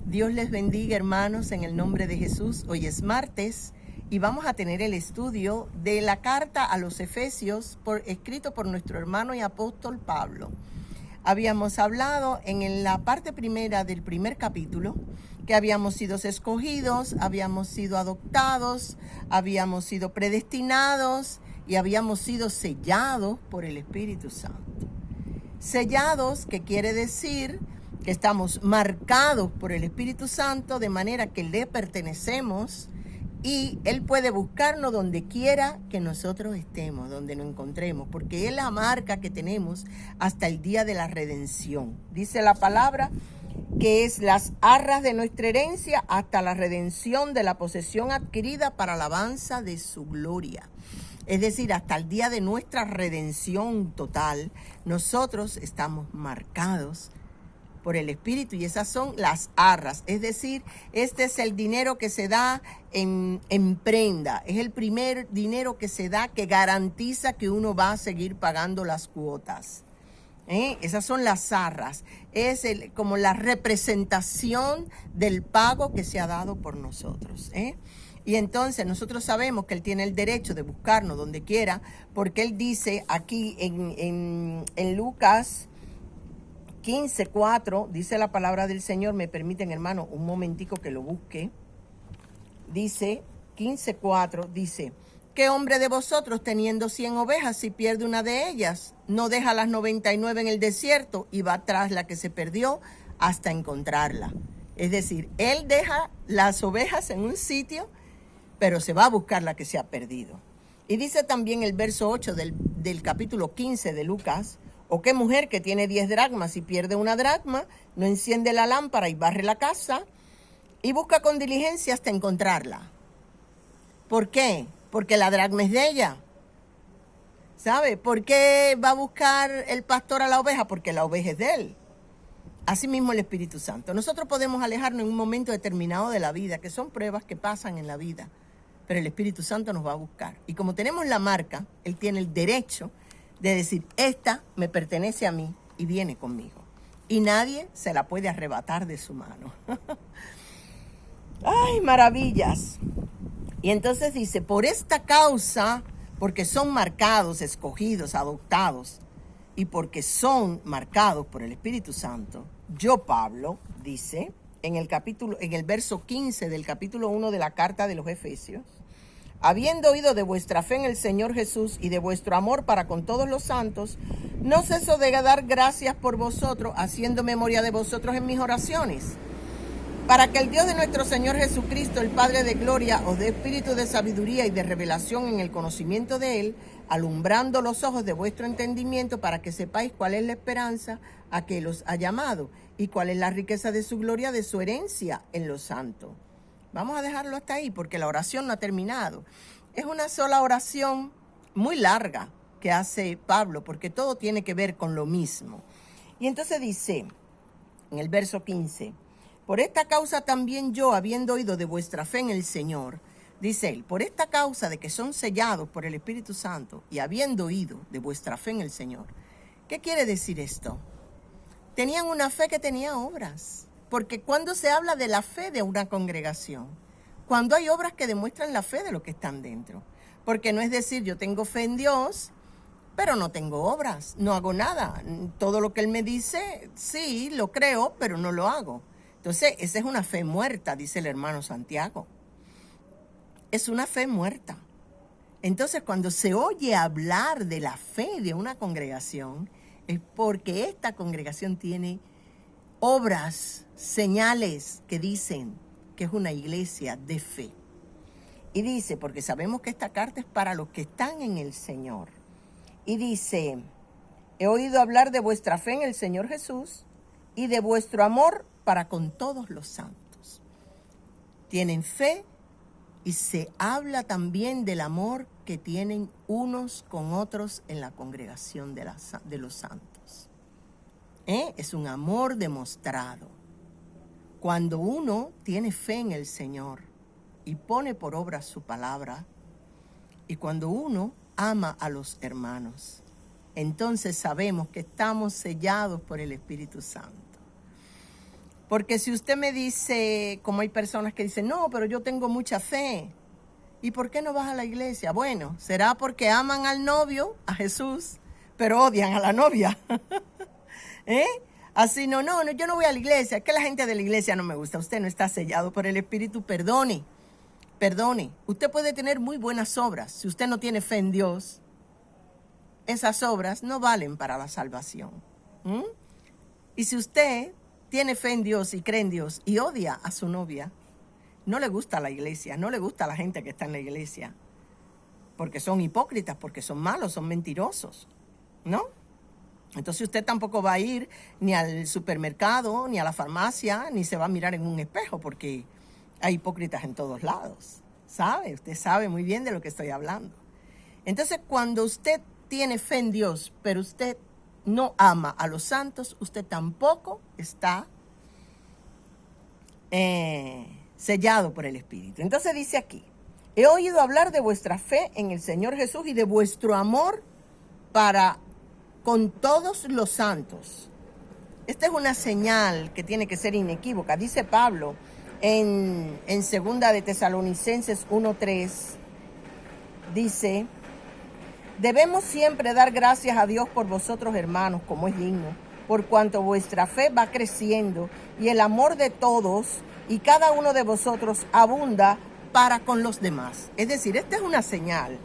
Dios les bendiga, hermanos, en el nombre de Jesús. Hoy es martes y vamos a tener el estudio de la carta a los Efesios escrito por nuestro hermano y apóstol Pablo. Habíamos hablado en la parte primera del primer capítulo que habíamos sido escogidos, habíamos sido adoptados, habíamos sido predestinados y habíamos sido sellados por el Espíritu Santo. Sellados, que quiere decir que estamos marcados por el Espíritu Santo de manera que le pertenecemos y Él puede buscarnos donde quiera que nosotros estemos, donde nos encontremos, porque es la marca que tenemos hasta el día de la redención. Dice la palabra que es las arras de nuestra herencia hasta la redención de la posesión adquirida para alabanza de su gloria. Es decir, hasta el día de nuestra redención total, nosotros estamos marcados por el Espíritu y esas son las arras. Es decir, este es el dinero que se da en prenda. Es el primer dinero que se da que garantiza que uno va a seguir pagando las cuotas. Esas son las arras. Es como la representación del pago que se ha dado por nosotros. Y entonces nosotros sabemos que Él tiene el derecho de buscarnos donde quiera, porque Él dice aquí en Lucas 15:4, dice la palabra del Señor. Me permiten, hermano, un momentico que lo busque. Dice 15:4, dice: ¿qué hombre de vosotros teniendo 100 ovejas, si pierde una de ellas, no deja las 99 en el desierto y va tras la que se perdió hasta encontrarla? Es decir, Él deja las ovejas en un sitio, pero se va a buscar la que se ha perdido. Y dice también el verso 8 del capítulo 15 de Lucas: ¿o qué mujer que tiene 10 dracmas y pierde una dracma, no enciende la lámpara y barre la casa y busca con diligencia hasta encontrarla? ¿Por qué? Porque la dracma es de ella. ¿Sabe? ¿Por qué va a buscar el pastor a la oveja? Porque la oveja es de él. Asimismo el Espíritu Santo. Nosotros podemos alejarnos en un momento determinado de la vida, que son pruebas que pasan en la vida, pero el Espíritu Santo nos va a buscar. Y como tenemos la marca, Él tiene el derecho de decir: esta me pertenece a mí y viene conmigo. Y nadie se la puede arrebatar de su mano. ¡Ay, maravillas! Y entonces dice: por esta causa, porque son marcados, escogidos, adoptados, y porque son marcados por el Espíritu Santo, yo, Pablo, dice en el verso 15 del capítulo 1 de la carta de los Efesios, habiendo oído de vuestra fe en el Señor Jesús y de vuestro amor para con todos los santos, no ceso de dar gracias por vosotros, haciendo memoria de vosotros en mis oraciones, para que el Dios de nuestro Señor Jesucristo, el Padre de gloria, os dé espíritu de sabiduría y de revelación en el conocimiento de Él, alumbrando los ojos de vuestro entendimiento, para que sepáis cuál es la esperanza a que los ha llamado y cuál es la riqueza de su gloria, de su herencia en los santos. Vamos a dejarlo hasta ahí porque la oración no ha terminado. Es una sola oración muy larga que hace Pablo, porque todo tiene que ver con lo mismo. Y entonces dice en el verso 15: por esta causa también yo, habiendo oído de vuestra fe en el Señor, dice él, por esta causa de que son sellados por el Espíritu Santo y habiendo oído de vuestra fe en el Señor. ¿Qué quiere decir esto? Tenían una fe que tenía obras. Porque cuando se habla de la fe de una congregación, cuando hay obras que demuestran la fe de los que están dentro. Porque no es decir, yo tengo fe en Dios, pero no tengo obras, no hago nada. Todo lo que Él me dice, sí, lo creo, pero no lo hago. Entonces, esa es una fe muerta, dice el hermano Santiago. Es una fe muerta. Entonces, cuando se oye hablar de la fe de una congregación, es porque esta congregación tiene obras, señales que dicen que es una iglesia de fe. Y dice, porque sabemos que esta carta es para los que están en el Señor. Y dice: he oído hablar de vuestra fe en el Señor Jesús y de vuestro amor para con todos los santos. Tienen fe y se habla también del amor que tienen unos con otros en la congregación de los santos. Es un amor demostrado. Cuando uno tiene fe en el Señor y pone por obra su palabra, y cuando uno ama a los hermanos, entonces sabemos que estamos sellados por el Espíritu Santo. Porque si usted me dice, como hay personas que dicen, no, pero yo tengo mucha fe, ¿y por qué no vas a la iglesia? Bueno, será porque aman al novio, a Jesús, pero odian a la novia. ¿Eh? Así, no, yo no voy a la iglesia, es que la gente de la iglesia no me gusta. Usted no está sellado por el Espíritu, perdone. Usted puede tener muy buenas obras. Si usted no tiene fe en Dios, esas obras no valen para la salvación. Y si usted tiene fe en Dios y cree en Dios y odia a su novia, no le gusta la iglesia, no le gusta la gente que está en la iglesia, porque son hipócritas, porque son malos, son mentirosos, ¿no? Entonces usted tampoco va a ir ni al supermercado, ni a la farmacia, ni se va a mirar en un espejo, porque hay hipócritas en todos lados, ¿sabe? Usted sabe muy bien de lo que estoy hablando. Entonces, cuando usted tiene fe en Dios, pero usted no ama a los santos, usted tampoco está sellado por el Espíritu. Entonces dice aquí, he oído hablar de vuestra fe en el Señor Jesús y de vuestro amor para con todos los santos. Esta es una señal que tiene que ser inequívoca. Dice Pablo en 2 de Tesalonicenses 1:3, dice, debemos siempre dar gracias a Dios por vosotros, hermanos, como es digno, por cuanto vuestra fe va creciendo y el amor de todos y cada uno de vosotros abunda para con los demás. Es decir, esta es una señal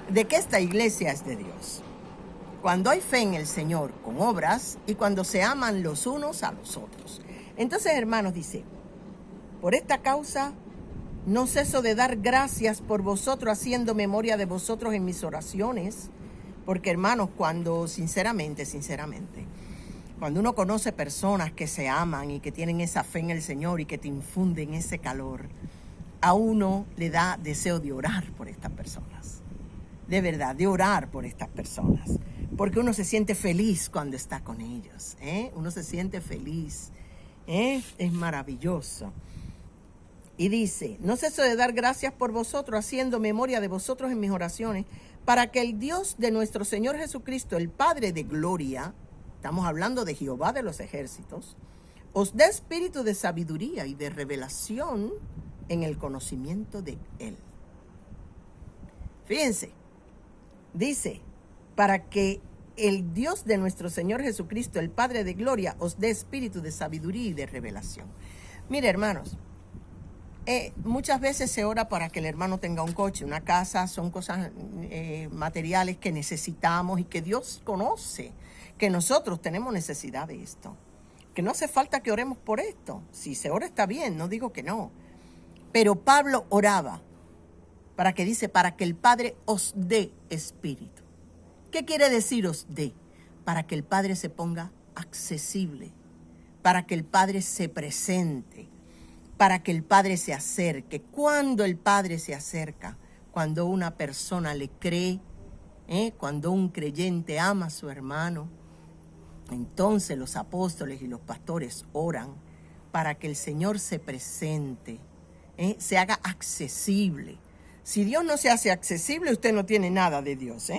de que esta iglesia es de Dios. Cuando hay fe en el Señor con obras y cuando se aman los unos a los otros. Entonces, hermanos, dice, por esta causa no ceso de dar gracias por vosotros, haciendo memoria de vosotros en mis oraciones, porque, hermanos, cuando sinceramente, cuando uno conoce personas que se aman y que tienen esa fe en el Señor y que te infunden ese calor, a uno le da deseo de orar por estas personas. De verdad, de orar por estas personas. Porque uno se siente feliz cuando está con ellos. Uno se siente feliz. Es maravilloso. Y dice, no ceso de dar gracias por vosotros, haciendo memoria de vosotros en mis oraciones, para que el Dios de nuestro Señor Jesucristo, el Padre de gloria, estamos hablando de Jehová de los ejércitos, os dé espíritu de sabiduría y de revelación en el conocimiento de Él. Fíjense, dice, para que el Dios de nuestro Señor Jesucristo, el Padre de gloria, os dé espíritu de sabiduría y de revelación. Mire, hermanos, muchas veces se ora para que el hermano tenga un coche, una casa, son cosas materiales que necesitamos y que Dios conoce, que nosotros tenemos necesidad de esto, que no hace falta que oremos por esto. Si se ora está bien, no digo que no, pero Pablo oraba para que el Padre os dé espíritu. ¿Qué quiere decir os dé? Para que el Padre se ponga accesible, para que el Padre se presente, para que el Padre se acerque. Cuando el Padre se acerca, cuando una persona le cree, cuando un creyente ama a su hermano, entonces los apóstoles y los pastores oran para que el Señor se presente, se haga accesible. Si Dios no se hace accesible, usted no tiene nada de Dios,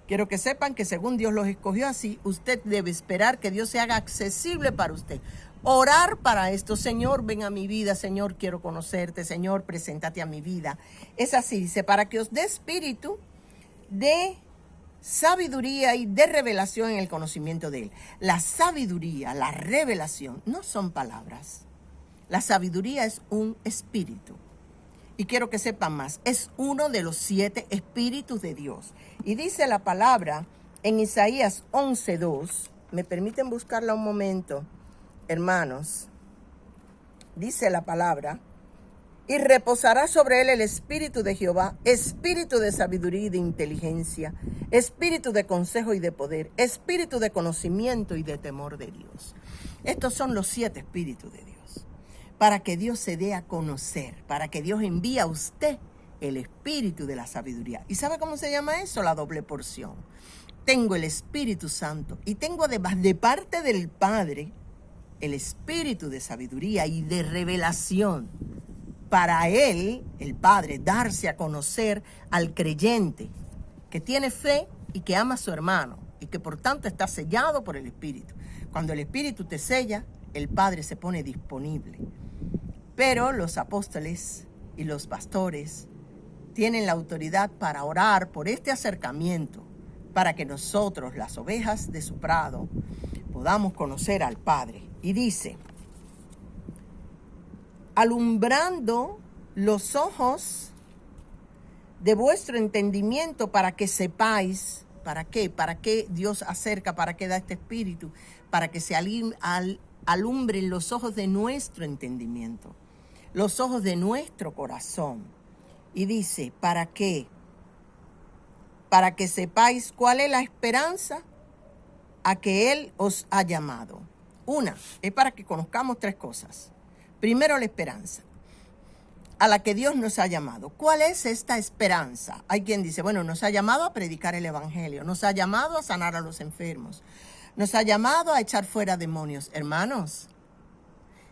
Quiero que sepan que según Dios los escogió así, usted debe esperar que Dios se haga accesible para usted. Orar para esto, Señor, ven a mi vida, Señor, quiero conocerte, Señor, preséntate a mi vida. Es así, dice, para que os dé espíritu de sabiduría y de revelación en el conocimiento de Él. La sabiduría, la revelación, no son palabras. La sabiduría es un espíritu. Y quiero que sepan más, es uno de los 7 espíritus de Dios. Y dice la palabra en Isaías 11:2, me permiten buscarla un momento, hermanos. Dice la palabra, y reposará sobre él el espíritu de Jehová, espíritu de sabiduría y de inteligencia, espíritu de consejo y de poder, espíritu de conocimiento y de temor de Dios. Estos son los 7 espíritus de Dios. Para que Dios se dé a conocer, para que Dios envíe a usted el espíritu de la sabiduría. ¿Y sabe cómo se llama eso? La doble porción. Tengo el Espíritu Santo y tengo además de parte del Padre el espíritu de sabiduría y de revelación. Para Él, el Padre, darse a conocer al creyente que tiene fe y que ama a su hermano y que por tanto está sellado por el Espíritu. Cuando el Espíritu te sella, el Padre se pone disponible. Pero los apóstoles y los pastores tienen la autoridad para orar por este acercamiento, para que nosotros, las ovejas de su prado, podamos conocer al Padre. Y dice, alumbrando los ojos de vuestro entendimiento para que sepáis, ¿para qué? ¿Para qué Dios acerca? ¿Para qué da este espíritu? Para que se alumbren los ojos de nuestro entendimiento, los ojos de nuestro corazón. Y dice, ¿para qué? Para que sepáis cuál es la esperanza a que Él os ha llamado. Una, es para que conozcamos tres cosas. Primero, la esperanza a la que Dios nos ha llamado. ¿Cuál es esta esperanza? Hay quien dice, bueno, nos ha llamado a predicar el evangelio, nos ha llamado a sanar a los enfermos, nos ha llamado a echar fuera demonios. Hermanos,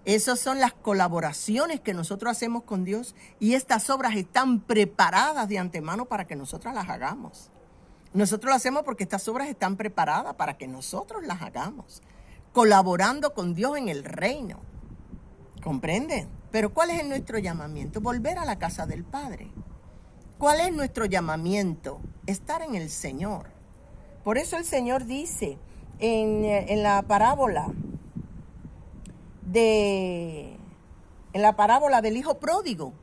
esas son las colaboraciones que nosotros hacemos con Dios y estas obras están preparadas de antemano para que nosotros las hagamos. Nosotros lo hacemos porque estas obras están preparadas para que nosotros las hagamos, colaborando con Dios en el reino. ¿Comprenden? Pero ¿cuál es nuestro llamamiento? Volver a la casa del Padre. ¿Cuál es nuestro llamamiento? Estar en el Señor. Por eso el Señor dice en la parábola del hijo pródigo.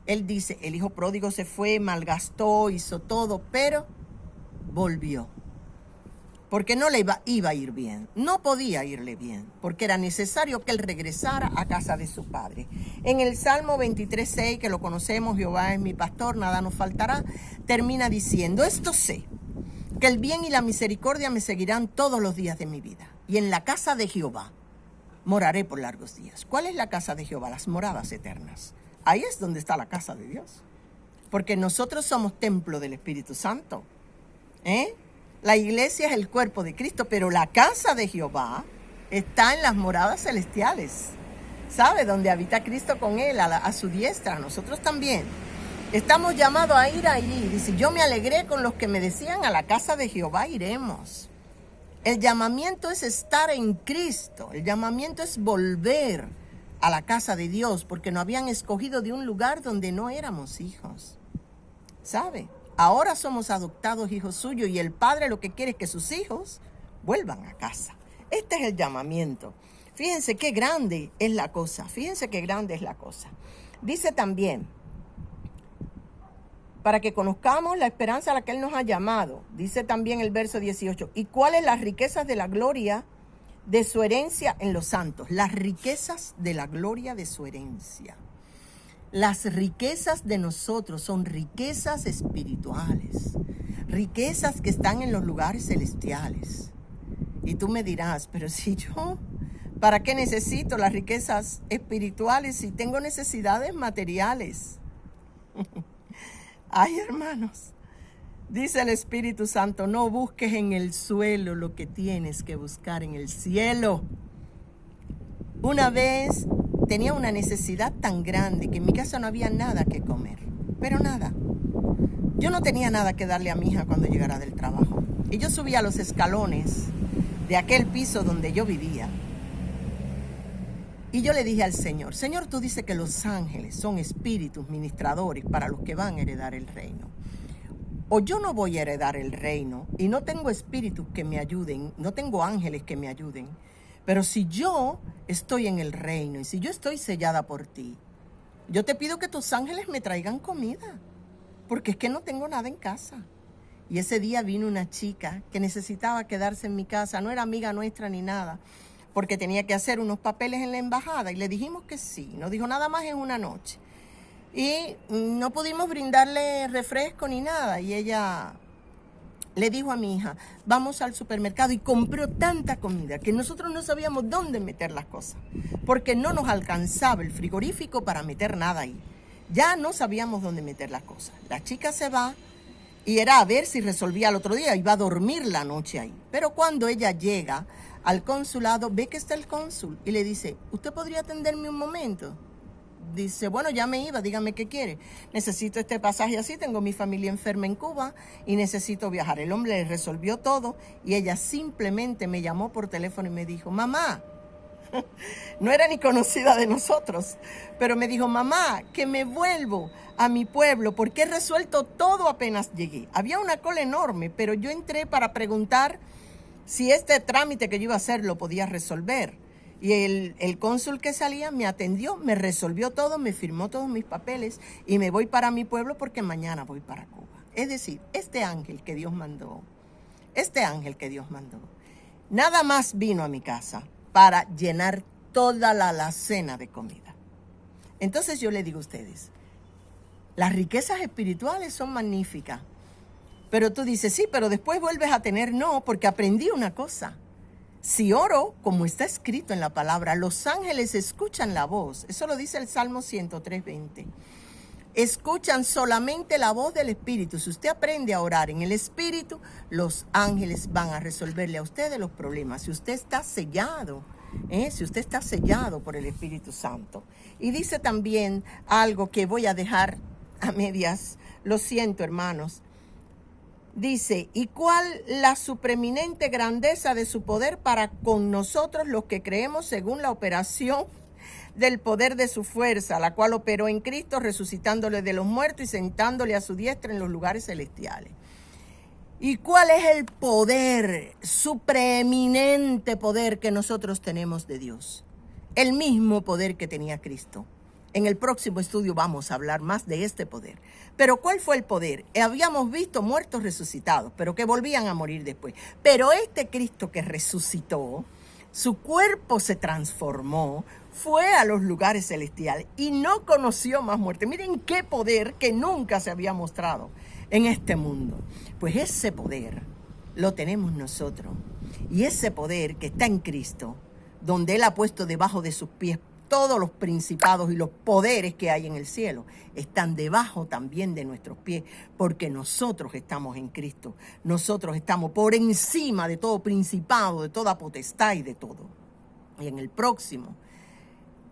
Él dice, el hijo pródigo se fue, malgastó, hizo todo, pero volvió. Porque no le iba a ir bien, no podía irle bien, porque era necesario que él regresara a casa de su padre. En el Salmo 23:6, que lo conocemos, Jehová es mi pastor, nada nos faltará, termina diciendo, esto sé, que el bien y la misericordia me seguirán todos los días de mi vida, y en la casa de Jehová moraré por largos días. ¿Cuál es la casa de Jehová? Las moradas eternas. Ahí es donde está la casa de Dios, porque nosotros somos templo del Espíritu Santo, La iglesia es el cuerpo de Cristo, pero la casa de Jehová está en las moradas celestiales. ¿Sabe? Donde habita Cristo con él, a su diestra. Nosotros también estamos llamados a ir allí. Dice, yo me alegré con los que me decían, a la casa de Jehová iremos. El llamamiento es estar en Cristo. El llamamiento es volver a la casa de Dios, porque nos habían escogido de un lugar donde no éramos hijos. ¿Sabe? Ahora somos adoptados hijos suyos y el Padre lo que quiere es que sus hijos vuelvan a casa. Este es el llamamiento. Fíjense qué grande es la cosa. Fíjense qué grande es la cosa. Dice también, para que conozcamos la esperanza a la que Él nos ha llamado. Dice también el verso 18. ¿Y cuáles las riquezas de la gloria de su herencia en los santos? Las riquezas de la gloria de su herencia. Las riquezas de nosotros son riquezas espirituales, riquezas que están en los lugares celestiales. Y tú me dirás, pero si yo, ¿para qué necesito las riquezas espirituales si tengo necesidades materiales? Ay, hermanos, dice el Espíritu Santo, no busques en el suelo lo que tienes que buscar en el cielo. Una vez tenía una necesidad tan grande que en mi casa no había nada que comer, pero nada. Yo no tenía nada que darle a mi hija cuando llegara del trabajo. Y yo subía los escalones de aquel piso donde yo vivía. Y yo le dije al Señor, Señor, tú dices que los ángeles son espíritus ministradores para los que van a heredar el reino. O yo no voy a heredar el reino y no tengo espíritus que me ayuden, no tengo ángeles que me ayuden. Pero si yo estoy en el reino y si yo estoy sellada por ti, yo te pido que tus ángeles me traigan comida, porque es que no tengo nada en casa. Y ese día vino una chica que necesitaba quedarse en mi casa, no era amiga nuestra ni nada, porque tenía que hacer unos papeles en la embajada y le dijimos que sí, nos dijo nada más en una noche. Y no pudimos brindarle refresco ni nada y ella le dijo a mi hija, vamos al supermercado, y compró tanta comida que nosotros no sabíamos dónde meter las cosas, porque no nos alcanzaba el frigorífico para meter nada ahí. Ya no sabíamos dónde meter las cosas. La chica se va y era a ver si resolvía el otro día, iba a dormir la noche ahí. Pero cuando ella llega al consulado, ve que está el cónsul y le dice, ¿usted podría atenderme un momento? Dice, bueno, ya me iba, dígame qué quiere. Necesito este pasaje así, tengo mi familia enferma en Cuba y necesito viajar. El hombre le resolvió todo y ella simplemente me llamó por teléfono y me dijo, mamá, No era ni conocida de nosotros, pero me dijo, mamá, que me vuelvo a mi pueblo porque he resuelto todo apenas llegué. Había una cola enorme, pero yo entré para preguntar si este trámite que yo iba a hacer lo podía resolver. Y el cónsul que salía me atendió, me resolvió todo, me firmó todos mis papeles y me voy para mi pueblo porque mañana voy para Cuba. Es decir, este ángel que Dios mandó, nada más vino a mi casa para llenar toda la alacena de comida. Entonces yo le digo a ustedes, las riquezas espirituales son magníficas, pero tú dices, sí, pero después vuelves a tener, no, porque aprendí una cosa. Si oro, como está escrito en la palabra, los ángeles escuchan la voz. Eso lo dice el Salmo 103:20. Escuchan solamente la voz del Espíritu. Si usted aprende a orar en el Espíritu, los ángeles van a resolverle a usted los problemas. Si usted está sellado, si usted está sellado por el Espíritu Santo. Y dice también algo que voy a dejar a medias. Lo siento, hermanos. Dice, ¿y cuál la supreeminente grandeza de su poder para con nosotros los que creemos según la operación del poder de su fuerza, la cual operó en Cristo, resucitándole de los muertos y sentándole a su diestra en los lugares celestiales? ¿Y cuál es el poder, supreeminente poder que nosotros tenemos de Dios? El mismo poder que tenía Cristo. En el próximo estudio vamos a hablar más de este poder. Pero ¿cuál fue el poder? Habíamos visto muertos resucitados, pero que volvían a morir después. Pero este Cristo que resucitó, su cuerpo se transformó, fue a los lugares celestiales y no conoció más muerte. Miren qué poder que nunca se había mostrado en este mundo. Pues ese poder lo tenemos nosotros. Y ese poder que está en Cristo, donde Él ha puesto debajo de sus pies todos los principados y los poderes que hay en el cielo, están debajo también de nuestros pies, porque nosotros estamos en Cristo. Nosotros estamos por encima de todo principado, de toda potestad y de todo. Y en el próximo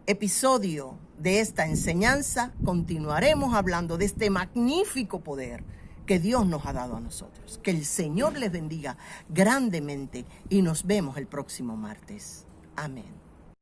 episodio de esta enseñanza continuaremos hablando de este magnífico poder que Dios nos ha dado a nosotros. Que el Señor les bendiga grandemente y nos vemos el próximo martes. Amén.